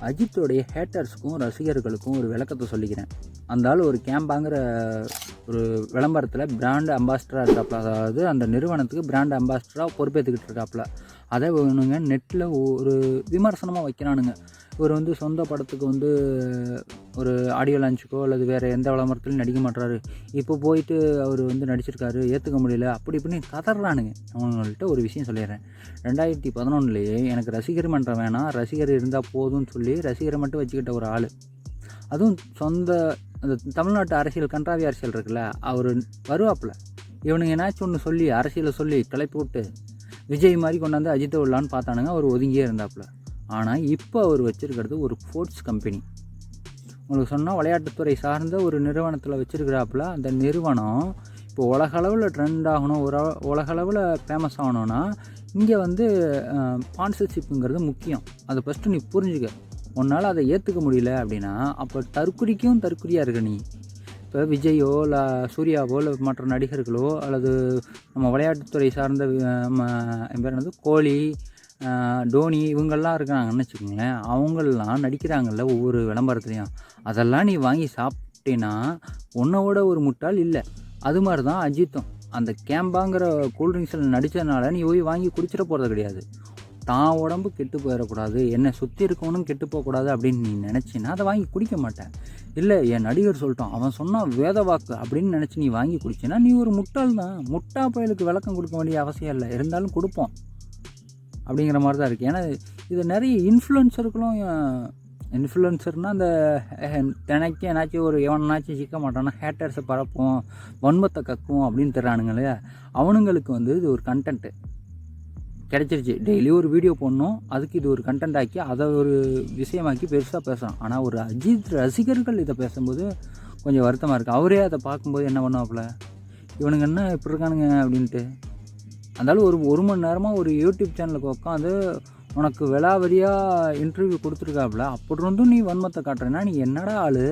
அஜித்தோடைய ஹேட்டர்ஸுக்கும் ரசிகர்களுக்கும் ஒரு விளக்கத்தை சொல்லிக்கிறேன். அந்த ஆள் ஒரு கேம்பாங்கிற ஒரு விளம்பரத்தில் பிராண்ட் அம்பாஸ்டராக இருக்காப்புல, அதாவது அந்த நிறுவனத்துக்கு பிராண்ட் அம்பாஸ்டராக பொறுப்பேற்றுக்கிட்டு இருக்காப்புல. அதை இவனுங்க நெட்டில் ஒரு விமர்சனமாக வைக்கிறானுங்க. இவர் வந்து சொந்த படத்துக்கு வந்து ஒரு ஆடியோ லான்ச்சுக்கோ அல்லது வேறு எந்த விளம்பரத்துலையும் நடிக்க மாட்டுறாரு, இப்போ போயிட்டு அவர் வந்து நடிச்சிருக்காரு, ஏற்றுக்க முடியல, அப்படி இப்படின்னு கதறானுங்க. அவங்கள்ட்ட ஒரு விஷயம் சொல்லிடுறேன். 2011 எனக்கு ரசிகர் மன்றம் வேணாம், ரசிகர் இருந்தால் போதும்னு சொல்லி ரசிகரை மட்டும் வச்சுக்கிட்ட ஒரு ஆள், அதுவும் சொந்த அந்த தமிழ்நாட்டு அரசியல் கன்றாவி அரசியல் இருக்குல்ல, அவர் வருவாப்புல. இவனுங்க என்னாச்சும் ஒன்று சொல்லி அரசியலை சொல்லி கிளப்பி விட்டு விஜய் மாதிரி கொண்டாந்து அஜித்தை விடலான்னு பார்த்தானுங்க. அவர் ஒதுங்கியே இருந்தாப்புல. ஆனால் இப்போ அவர் வச்சுருக்கிறது ஒரு ஸ்போர்ட்ஸ் கம்பெனி. உங்களுக்கு சொன்னால் விளையாட்டுத்துறை சார்ந்த ஒரு நிறுவனத்தில் வச்சுருக்கிறாப்புல. அந்த நிறுவனம் இப்போ உலகளவில் ட்ரெண்ட் ஆகணும், உலகளவில் ஃபேமஸ் ஆகணும்னா இங்கே வந்து ஸ்பான்சர்ஷிப்புங்கிறது முக்கியம். அதை ஃபஸ்ட்டு நீ புரிஞ்சுக்க. உன்னால் அதை ஏற்றுக்க முடியல அப்படின்னா அப்போ தற்குறிக்கும் தற்குறியாக இருக்க நீ. இப்போ விஜயோ இல்லை சூர்யாவோ இல்லை மற்ற நடிகர்களோ அல்லது நம்ம விளையாட்டுத்துறை சார்ந்த பேர் என்னது கோலி, டோனி இவங்கெல்லாம் இருக்கிறாங்கன்னு வச்சுக்கோங்களேன். அவங்களெலாம் நடிக்கிறாங்கல்ல ஒவ்வொரு விளம்பரத்துலேயும், அதெல்லாம் நீ வாங்கி சாப்பிட்டேன்னா உன்னோட ஒரு முட்டாள் இல்லை. அது மாதிரி தான் அஜித்தும் அந்த கேம்பாங்கிற கூல்ட்ரிங்க்ஸில் நடித்ததுனால நீ போய் வாங்கி குடிச்சிட போகிறது கிடையாது. தான் உடம்பு கெட்டு போயிடக்கூடாது, என்னை சுற்றி இருக்கவனும் கெட்டு போகக்கூடாது அப்படின்னு நீ நினச்சின்னா அதை வாங்கி குடிக்க மாட்டேன். இல்லை என் நடிகர் சொல்லிட்டோம், அவன் சொன்னால் வேத வாக்கு அப்படின்னு நினச்சி நீ வாங்கி குடிச்சின்னா நீ ஒரு முட்டாள் தான். முட்டா பயலுக்கு விளக்கம் கொடுக்க வேண்டிய அவசியம் இல்லை, இருந்தாலும் கொடுப்போம் அப்படிங்கிற மாதிரி தான் இருக்குது. ஏன்னா இது நிறைய இன்ஃப்ளூயன்சர்னால் அந்த தினைக்கும் ஏன்னாச்சும் ஒரு எவனாச்சும் சிக்க மாட்டானா ஹேட்டர்ஸை பரப்பும், வன்மத்தை கக்கும் அப்படின்னு தர்றானுங்க இல்லையா. அவனுங்களுக்கு வந்து இது ஒரு கண்டென்ட்டு கிடச்சிருச்சு. டெய்லி ஒரு வீடியோ போடணும், அதுக்கு இது ஒரு கண்டென்ட் ஆக்கி அதை ஒரு விஷயமாக்கி பெருசாக பேசுகிறான். ஆனால் ஒரு அஜித் ரசிகர்கள் இதை பேசும்போது கொஞ்சம் வருத்தமாக இருக்குது. அவரே அதை பார்க்கும்போது என்ன பண்ணுவாப்புல, இவனுங்க என்ன இப்படி இருக்கானுங்க அப்படின்ட்டு. அந்தாலும் ஒரு மணி நேரமாக ஒரு யூடியூப் சேனலுக்கு உட்காந்து உனக்கு விலாவரியாக இன்டர்வியூ கொடுத்துருக்காப்புல, அப்படி இருந்தும் நீ வன்மத்தை காட்டுறேன்னா நீ என்னடா ஆள்?